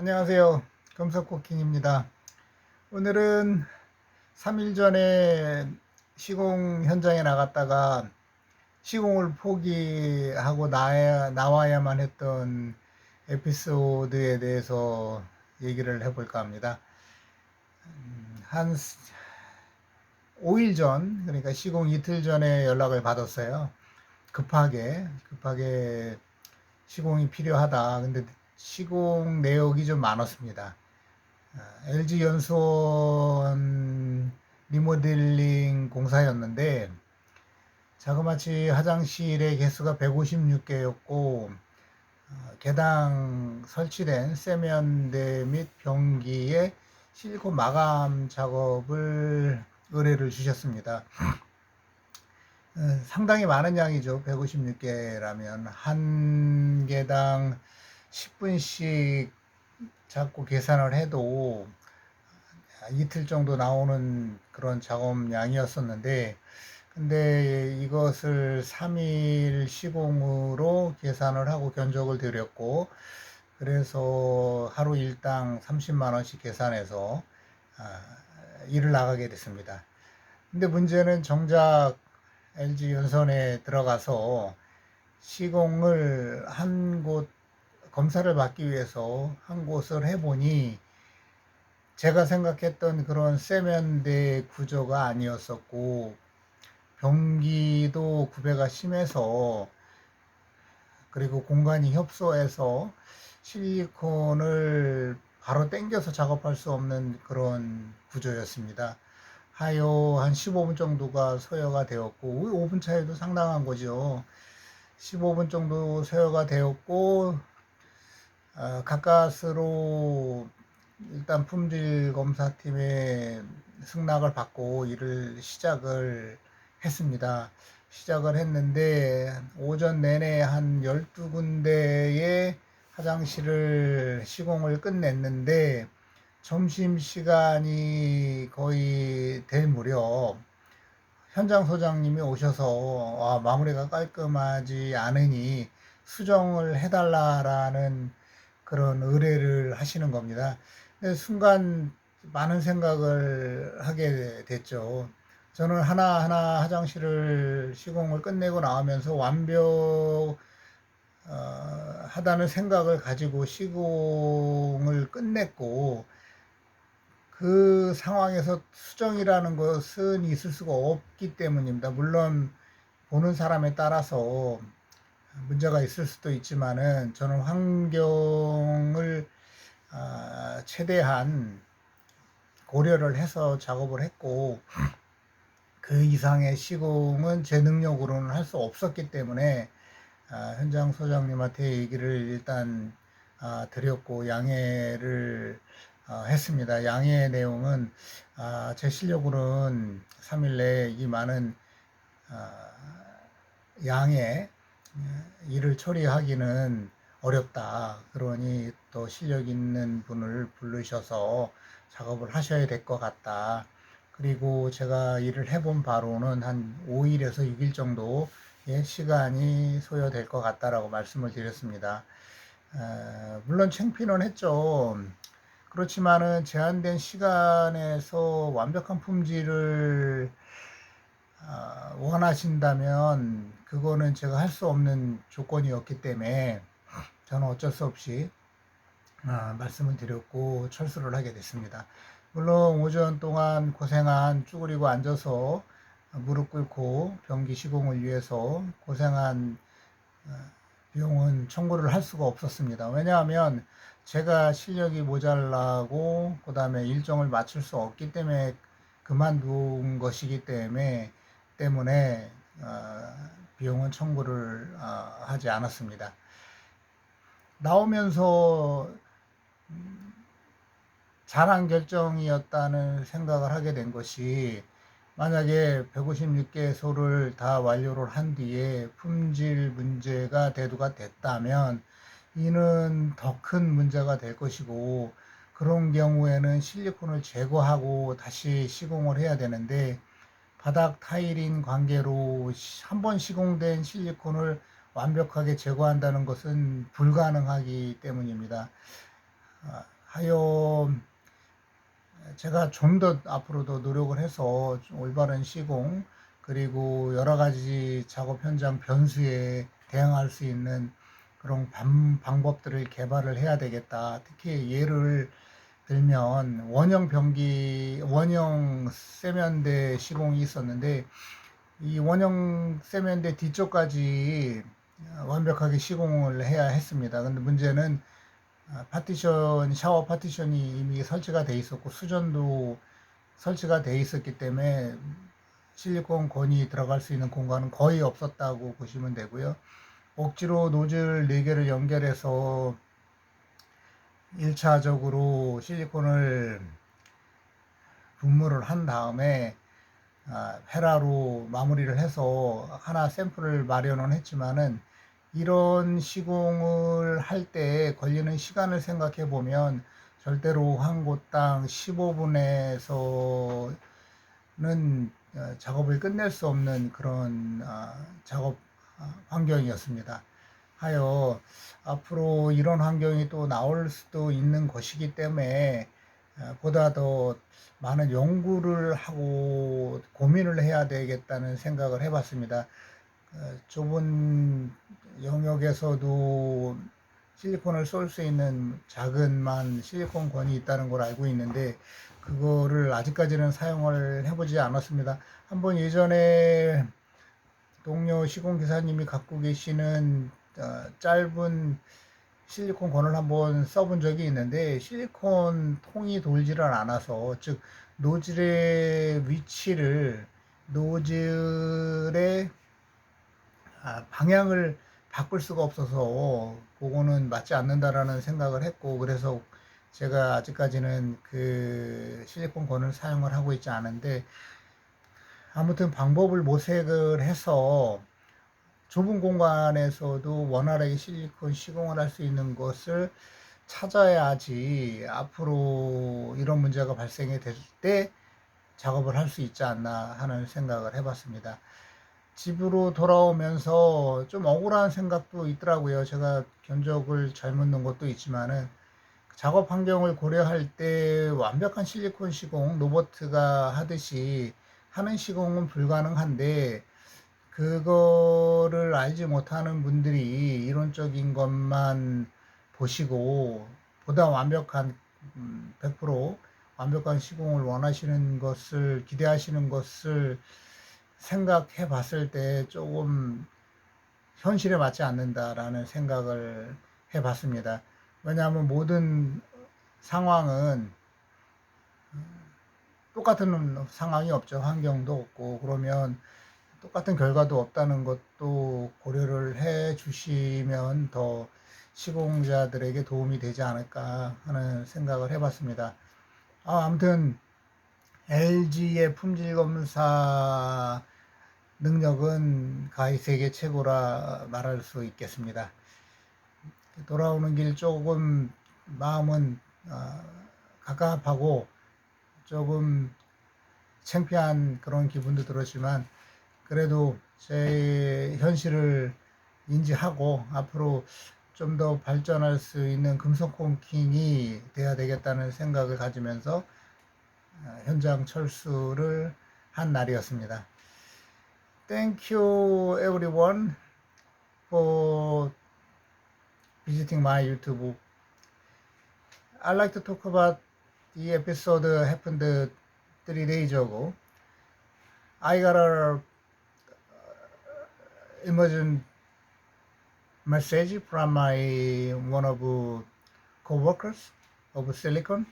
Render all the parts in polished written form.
안녕하세요. 금속쿠킹입니다. 오늘은 3일 전에 시공 현장에 나갔다가 시공을 포기하고 나와야만 했던 에피소드에 대해서 얘기를 해볼까 합니다. 한 5일 전, 그러니까 시공 이틀 전에 연락을 받았어요. 급하게 시공이 필요하다. 근데 시공 내역이 좀 많았습니다. LG 연수원 리모델링 공사였는데 자그마치 화장실의 개수가 156개였고 개당 설치된 세면대 및 변기에 실리콘 마감 작업을 의뢰를 주셨습니다. 상당히 많은 양이죠. 156개라면 한 개당 10분씩 자꾸 계산을 해도 이틀 정도 나오는 그런 작업량이었었는데, 근데 이것을 3일 시공으로 계산을 하고 견적을 드렸고, 그래서 하루 일당 30만 원씩 계산해서 아, 일을 나가게 됐습니다. 근데 문제는 정작 LG 연선에 들어가서 시공을 한 곳, 검사를 받기 위해서 한 곳을 해보니 제가 생각했던 그런 세면대 구조가 아니었었고, 변기도 구배가 심해서, 그리고 공간이 협소해서 실리콘을 바로 당겨서 작업할 수 없는 그런 구조였습니다. 하여 한 15분 정도가 소요가 되었고, 5분 차이도 상당한 거죠. 15분 정도 소요가 되었고, 가까스로 일단 품질 검사팀의 승낙을 받고 일을 시작을 했습니다. 시작을 했는데 오전 내내 한 12군데의 화장실을 시공을 끝냈는데 점심시간이 거의 될 무렵 현장 소장님이 오셔서 마무리가 깔끔하지 않으니 수정을 해달라라는 그런 의뢰를 하시는 겁니다. 순간 많은 생각을 하게 됐죠. 저는 하나하나 화장실을 시공을 끝내고 나오면서 하다는 생각을 가지고 시공을 끝냈고, 그 상황에서 수정이라는 것은 있을 수가 없기 때문입니다. 물론 보는 사람에 따라서 문제가 있을 수도 있지만은 저는 환경을 최대한 고려를 해서 작업을 했고, 그 이상의 시공은 제 능력으로는 할 수 없었기 때문에 현장 소장님한테 얘기를 일단 드렸고 양해를 했습니다. 양해 내용은 제 실력으로는 3일 내에 이 많은 아, 양의 일을 처리하기는 어렵다. 그러니 또 실력 있는 분을 부르셔서 작업을 하셔야 될 것 같다. 그리고 제가 일을 해본 바로는 한 5일에서 6일 정도의 시간이 소요될 것 같다라고 말씀을 드렸습니다. 물론 창피는 했죠. 그렇지만은 제한된 시간에서 완벽한 품질을 원하신다면 그거는 제가 할 수 없는 조건이었기 때문에 저는 어쩔 수 없이 말씀을 드렸고 철수를 하게 됐습니다. 물론 오전 동안 고생한 쭈그리고 앉아서 무릎 꿇고 변기 시공을 위해서 고생한 비용은 청구를 할 수가 없었습니다. 왜냐하면 제가 실력이 모자라고 그 다음에 일정을 맞출 수 없기 때문에 그만둔 것이기 때문에 비용은 청구를 하지 않았습니다. 나오면서 잘한 결정이었다는 생각을 하게 된 것이, 만약에 156개소를 다 완료를 한 뒤에 품질 문제가 대두가 됐다면 이는 더 큰 문제가 될 것이고, 그런 경우에는 실리콘을 제거하고 다시 시공을 해야 되는데, 바닥 타일인 관계로 한 번 시공된 실리콘을 완벽하게 제거한다는 것은 불가능하기 때문입니다. 하여 제가 좀 더 앞으로도 노력을 해서 좀 올바른 시공 그리고 여러 가지 작업 현장 변수에 대응할 수 있는 그런 방법들을 개발을 해야 되겠다. 특히 예를 들면 원형 세면대 시공이 있었는데 이 원형 세면대 뒤쪽까지 완벽하게 시공을 해야 했습니다. 근데 문제는 샤워 파티션이 이미 설치가 돼 있었고 수전도 설치가 돼 있었기 때문에 실리콘 건이 들어갈 수 있는 공간은 거의 없었다고 보시면 되고요. 억지로 노즐 4개를 연결해서 1차적으로 실리콘을 분무를 한 다음에 헤라로 마무리를 해서 하나 샘플을 마련은 했지만은 이런 시공을 할 때 걸리는 시간을 생각해 보면 절대로 한 곳당 15분에서는 작업을 끝낼 수 없는 그런 작업 환경이었습니다. 하여 앞으로 이런 환경이 또 나올 수도 있는 것이기 때문에 보다 더 많은 연구를 하고 고민을 해야 되겠다는 생각을 해봤습니다. 좁은 영역에서도 실리콘을 쏠 수 있는 작은만 실리콘 건이 있다는 걸 알고 있는데 그거를 아직까지는 사용을 해보지 않았습니다. 한번 예전에 동료 시공기사님이 갖고 계시는 짧은 실리콘 건을 한번 써본 적이 있는데 실리콘 통이 돌지를 않아서 즉 노즐의 위치를 노즐의 방향을 바꿀 수가 없어서 그거는 맞지 않는다라는 생각을 했고 그래서 제가 아직까지는 그 실리콘 건을 사용을 하고 있지 않은데 아무튼 방법을 모색을 해서 좁은 공간에서도 원활하게 실리콘 시공을 할 수 있는 것을 찾아야지 앞으로 이런 문제가 발생이 될 때 작업을 할 수 있지 않나 하는 생각을 해봤습니다. 집으로 돌아오면서 좀 억울한 생각도 있더라고요. 제가 견적을 잘못 넣은 것도 있지만은 작업 환경을 고려할 때 완벽한 실리콘 시공, 로버트가 하듯이 하는 시공은 불가능한데 그거를 알지 못하는 분들이 이론적인 것만 보시고 보다 완벽한 100% 완벽한 시공을 원하시는 것을 기대하시는 것을 생각해 봤을 때 조금 현실에 맞지 않는다라는 생각을 해 봤습니다. 왜냐하면 모든 상황은 똑같은 상황이 없죠. 환경도 없고 그러면 똑같은 결과도 없다는 것도 고려를 해 주시면 더 시공자들에게 도움이 되지 않을까 하는 생각을 해봤습니다. 아무튼 LG의 품질 검사 능력은 가히 세계 최고라 말할 수 있겠습니다. 돌아오는 길 조금 마음은 갑갑하고 조금 창피한 그런 기분도 들었지만 그래도 제 현실을 인지하고 앞으로 좀 더 발전할 수 있는 금속콩킹이 돼야 되겠다는 생각을 가지면서 현장 철수를 한 날이었습니다. Thank you everyone for visiting my YouTube. I'd like to talk about the episode happened 3 days ago. I got a emergent message from my one of co-workers of Silicon.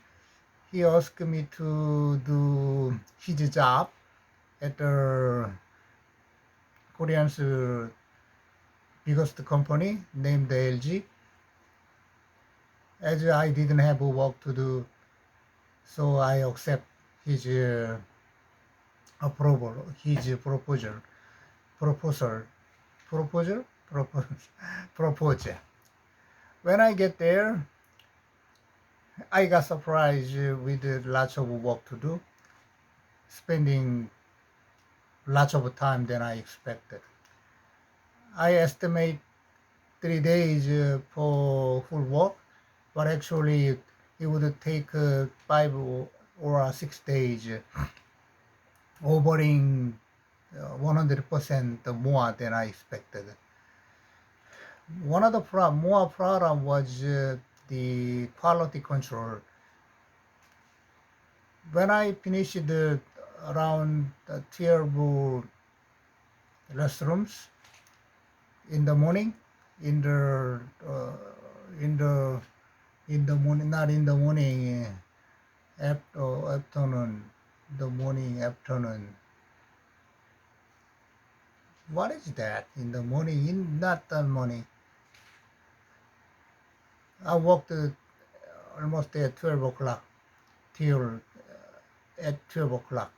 He asked me to do his job at the Korean's biggest company named LG. As I didn't have work to do, so I accept his approval, his proposal. When I get there, I got surprised with lots of work to do, spending lots of time than I expected. I estimate 3 days for full work, but actually it would take 5 or 6 days, overing 100% more than I expected. One of the more problem was the quality control. When I finished around 12 restrooms in the morning, in the morning, not in the morning, afternoon, the morning, afternoon. What is that? In the morning, not the morning. I worked almost at 12 o'clock till at 12 o'clock.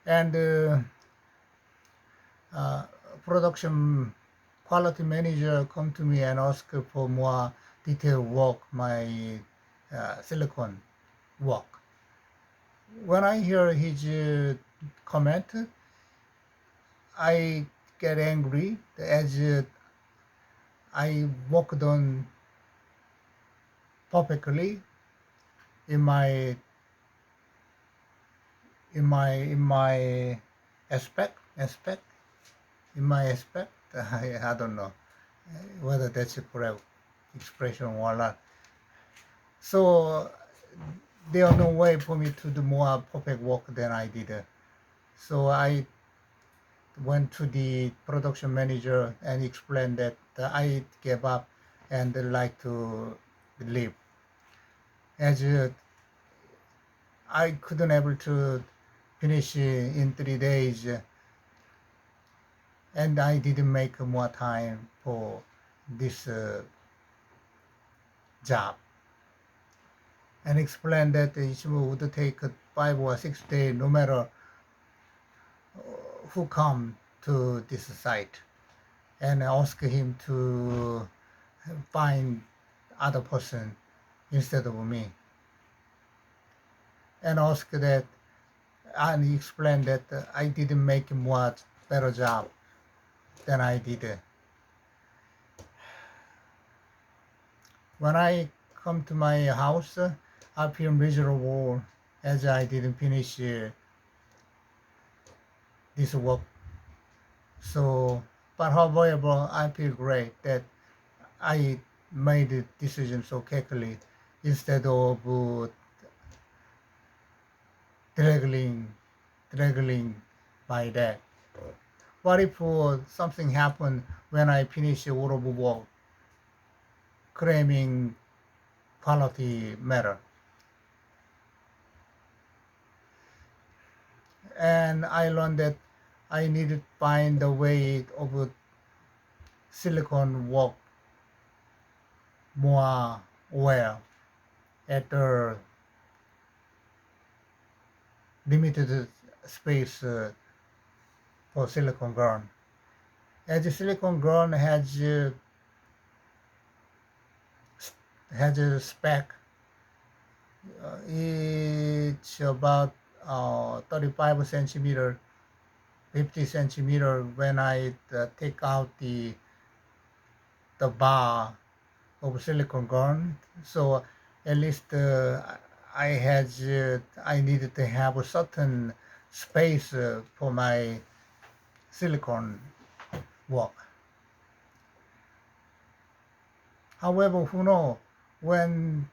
And production quality manager come to me and ask for more detailed work, my silicon work. When I hear his comment, I get angry as I worked on perfectly in my aspect I don't know whether that's a correct expression or not. So there was no way for me to do more perfect work than I did. So I went to the production manager and explained that I gave up and like to leave, as I couldn't able to finish in 3 days, and I didn't make more time for this job, and explained that it would take 5 or 6 days no matter who come to this site, and ask him to find other person instead of me, and ask that and explained that I didn't make a more better job than I did. When I come to my house, I feel miserable as I didn't finish this work. So, but however, I feel great that I made the decision so quickly instead of dragging by that. What if something happened when I finish all of work, claiming quality matter? And I learned that I need to find a way of silicon work more well at the limited space for silicon ground. As the silicon ground has a spec, it's about 35 centimeter, 50 centimeter when I take out the bar of silicon ground. So at least I needed to have a certain space for my silicon work. However, who knows when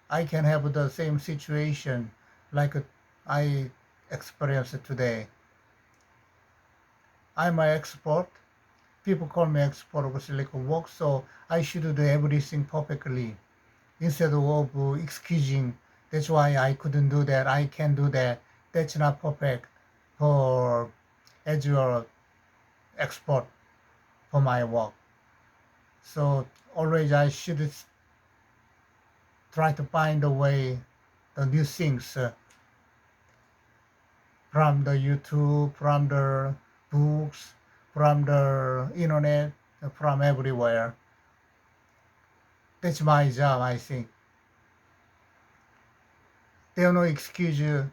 I can have the same situation like I experienced today. I'm an expert. People call me expert of silicon work, so I should do everything perfectly instead of excusing. That's why I couldn't do that. I can't do that. That's not perfect for as your expert for my work. So always I should try to find a way, the new things from the YouTube, from the books, from the internet, from everywhere. That's my job, I think. There's no excuse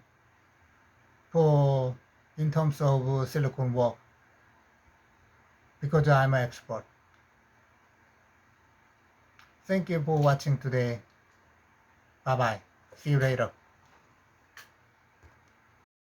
for in terms of silicon work because I'm an expert. Thank you for watching today. Bye bye. See you later.